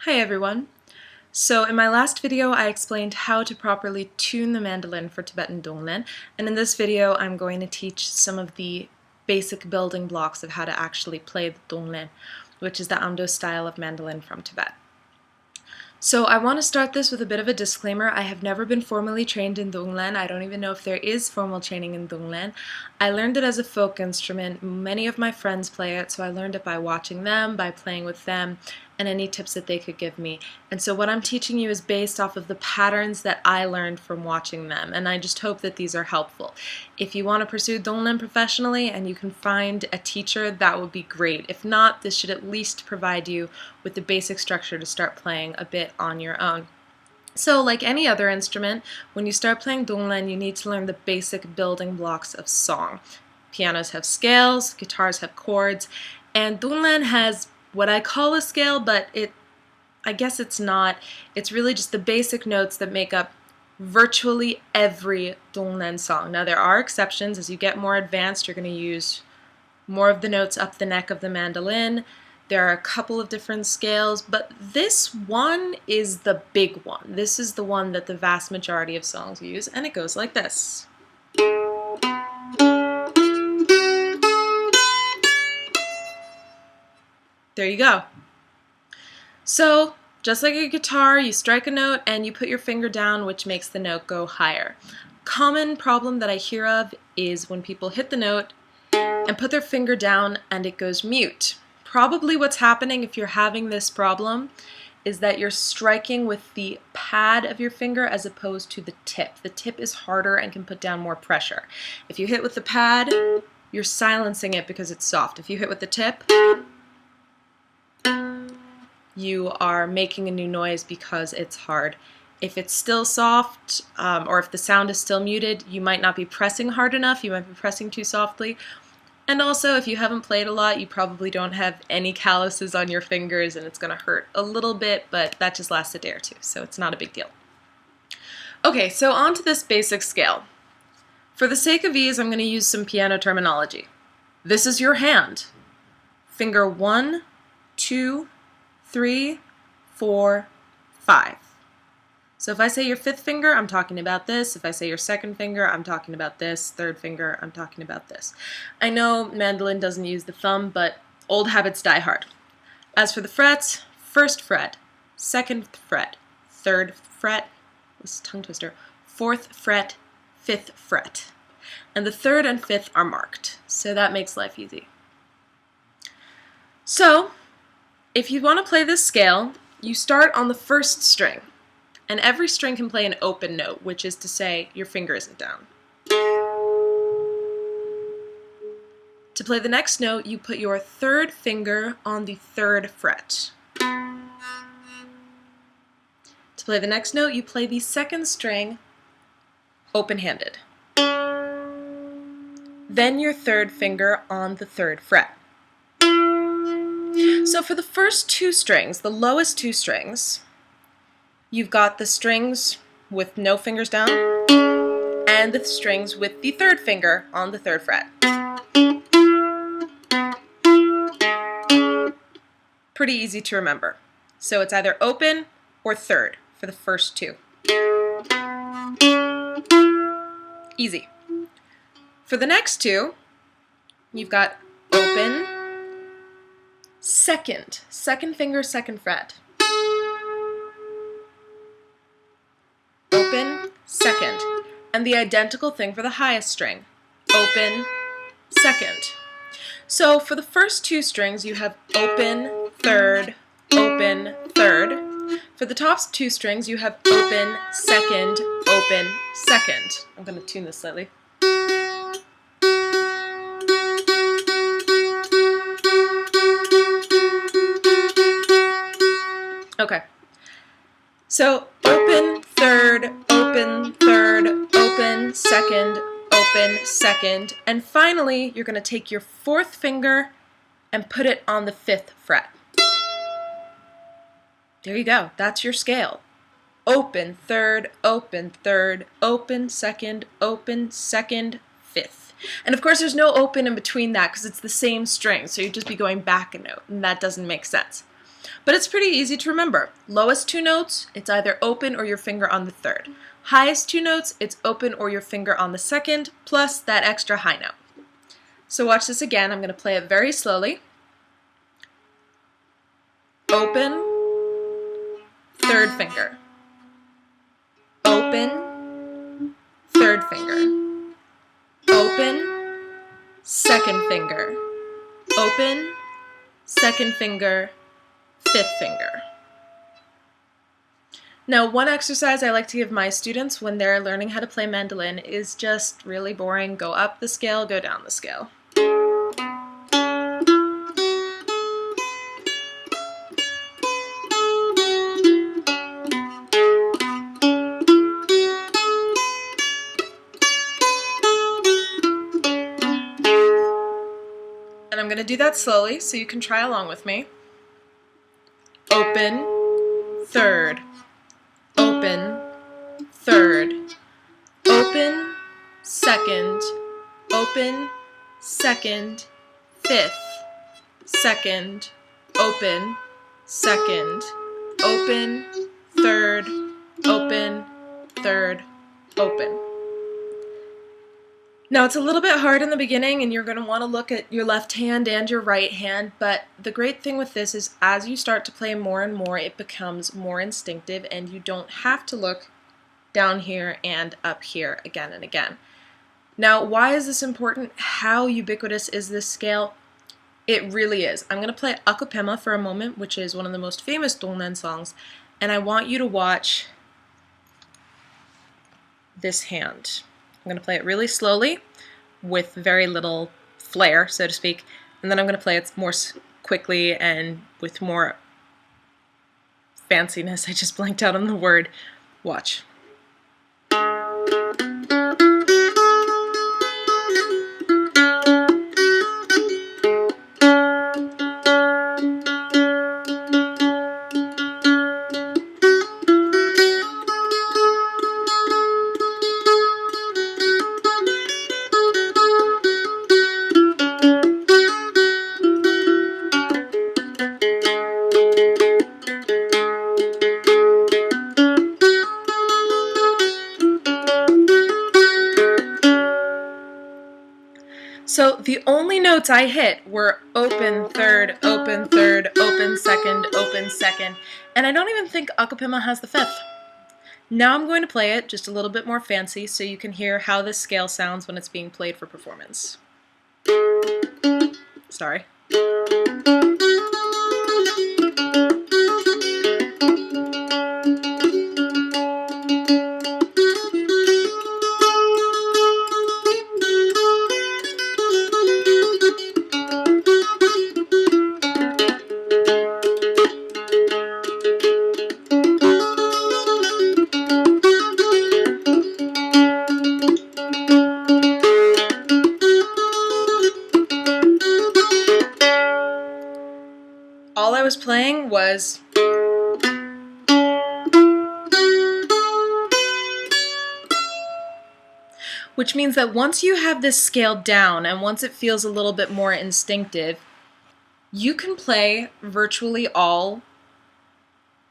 Hi everyone! So in my last video I explained how to properly tune the mandolin for Tibetan Dunglen, and in this video I'm going to teach some of the basic building blocks of how to actually play the Dunglen, which is the Amdo style of mandolin from Tibet. So I want to start this with a bit of a disclaimer. I have never been formally trained in Dunglen. I don't even know if there is formal training in Dunglen. I learned it as a folk instrument. Many of my friends play it, so I learned it by watching them, by playing with them, and any tips that they could give me. And so what I'm teaching you is based off of the patterns that I learned from watching them, and I just hope that these are helpful. If you want to pursue Dunglen professionally and you can find a teacher, that would be great. If not, this should at least provide you with the basic structure to start playing a bit on your own. So like any other instrument, when you start playing Dunglen, you need to learn the basic building blocks of song. Pianos have scales, guitars have chords, and Dunglen has what I call a scale, but I guess it's not. It's really just the basic notes that make up virtually every Dunglen song. Now there are exceptions. As you get more advanced, you're going to use more of the notes up the neck of the mandolin. There are a couple of different scales, but this one is the big one. This is the one that the vast majority of songs use, and it goes like this. There you go. So, just like a guitar, you strike a note and you put your finger down, which makes the note go higher. Common problem that I hear of is when people hit the note and put their finger down and it goes mute. Probably what's happening if you're having this problem is that you're striking with the pad of your finger as opposed to the tip. The tip is harder and can put down more pressure. If you hit with the pad, you're silencing it because it's soft. If you hit with the tip, you are making a new noise because it's hard. If it's still soft, or if the sound is still muted, you might not be pressing hard enough, you might be pressing too softly. And also, if you haven't played a lot, you probably don't have any calluses on your fingers and it's going to hurt a little bit, but that just lasts a day or two, so it's not a big deal. Okay, so on to this basic scale. For the sake of ease, I'm going to use some piano terminology. This is your hand. Finger 1, 2, 3, 4, 5. So if I say your fifth finger, I'm talking about this. If I say your second finger, I'm talking about this. Third finger, I'm talking about this. I know mandolin doesn't use the thumb, but old habits die hard. As for the frets, first fret, second fret, third fret, this is a tongue twister, fourth fret, fifth fret. And the third and fifth are marked, so that makes life easy. So, if you want to play this scale, you start on the first string, and every string can play an open note, which is to say your finger isn't down. To play the next note, you put your third finger on the third fret. To play the next note, you play the second string open-handed. Then your third finger on the third fret. So for the first two strings, the lowest two strings, you've got the strings with no fingers down and the strings with the third finger on the third fret. Pretty easy to remember. So it's either open or third for the first two. Easy. For the next two, you've got open, second finger, second fret. Open, second. And the identical thing for the highest string. Open, second. So for the first two strings, you have open, third, open, third. For the top two strings, you have open, second, open, second. I'm going to tune this slightly. Okay. So open, third, open, third, open, second, and finally you're going to take your fourth finger and put it on the fifth fret. There you go. That's your scale. Open, third, open, second, fifth. And of course there's no open in between that because it's the same string, so you'd just be going back a note, and that doesn't make sense. But it's pretty easy to remember. Lowest two notes, it's either open or your finger on the third. Highest two notes, it's open or your finger on the second, plus that extra high note. So watch this again. I'm going to play it very slowly. Open, third finger. Open, third finger. Open, second finger. Open, second finger, fifth finger. Now, one exercise I like to give my students when they're learning how to play mandolin is just really boring. Go up the scale, go down the scale. And I'm going to do that slowly so you can try along with me. Open, third. Open, third. Open, second. Open, second. Fifth. Second. Open, second. Open, third. Open, third. Open. Now it's a little bit hard in the beginning and you're going to want to look at your left hand and your right hand, but the great thing with this is as you start to play more and more, it becomes more instinctive and you don't have to look down here and up here again and again. Now, why is this important? How ubiquitous is this scale? It really is. I'm going to play Akupema for a moment, which is one of the most famous Dunglen songs, and I want you to watch this hand. I'm going to play it really slowly with very little flair, so to speak, and then I'm going to play it more quickly and with more fanciness. I just blanked out on the word. Watch. So the only notes I hit were open third, open second, and I don't even think Akupema has the fifth. Now I'm going to play it just a little bit more fancy so you can hear how this scale sounds when it's being played for performance. Sorry. All I was playing was which means that once you have this scale down and once it feels a little bit more instinctive, you can play virtually all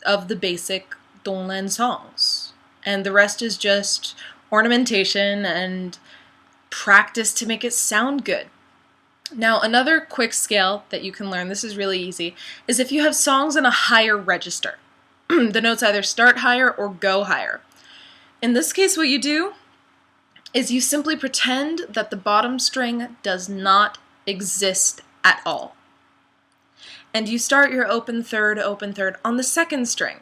of the basic Dunglen songs. And the rest is just ornamentation and practice to make it sound good. Now, another quick scale that you can learn, this is really easy, is if you have songs in a higher register. The notes either start higher or go higher. In this case, what you do is you simply pretend that the bottom string does not exist at all. And you start your open third on the second string.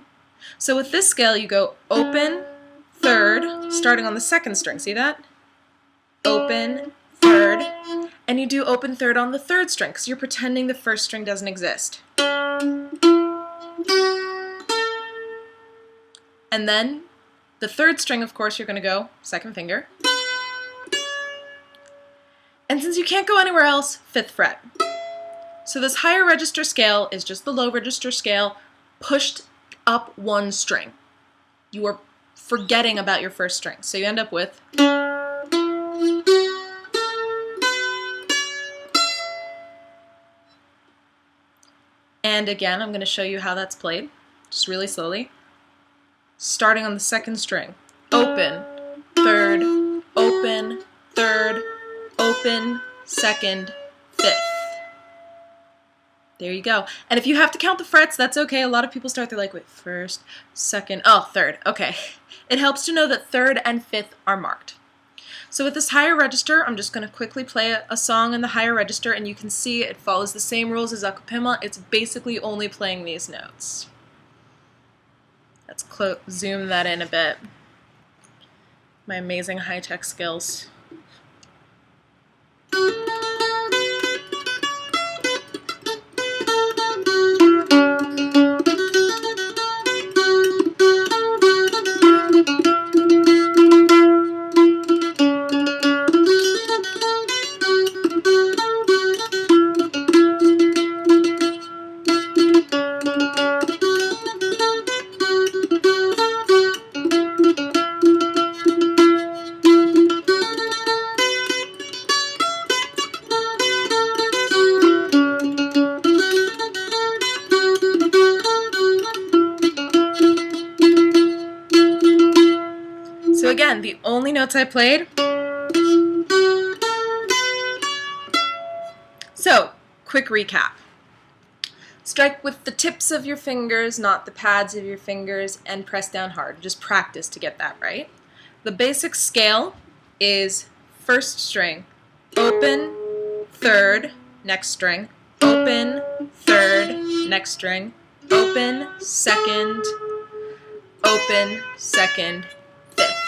So with this scale, you go open, third, starting on the second string. See that? Open, third, and you do open third on the third string because you're pretending the first string doesn't exist. And then the third string, of course, you're going to go second finger. And since you can't go anywhere else, fifth fret. So this higher register scale is just the low register scale pushed up one string. You are forgetting about your first string. So you end up with And again, I'm going to show you how that's played, just really slowly. Starting on the second string. Open, third, open, third, open, second, fifth. There you go. And if you have to count the frets, that's okay. A lot of people start, they're like, wait, first, second, oh, third. Okay. It helps to know that third and fifth are marked. So with this higher register, I'm just going to quickly play a song in the higher register, and you can see it follows the same rules as Akapima. It's basically only playing these notes. Let's zoom that in a bit. My amazing high-tech skills. So again, the only notes I played. So, quick recap. Strike with the tips of your fingers, not the pads of your fingers, and press down hard. Just practice to get that right. The basic scale is first string, open, third, next string, open, third, next string, open, second, fifth.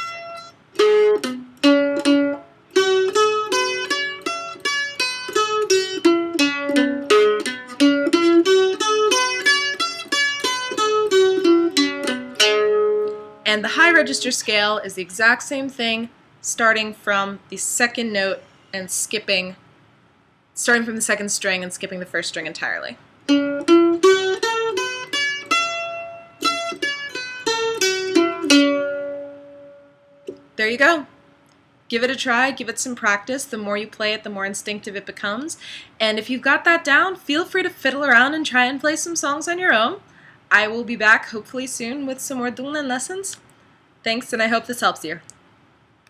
And the high register scale is the exact same thing, starting from the second note and starting from the second string and skipping the first string entirely. There you go. Give it a try, give it some practice. The more you play it, the more instinctive it becomes. And if you've got that down, feel free to fiddle around and try and play some songs on your own. I will be back hopefully soon with some more Dunglen lessons. Thanks, and I hope this helps you.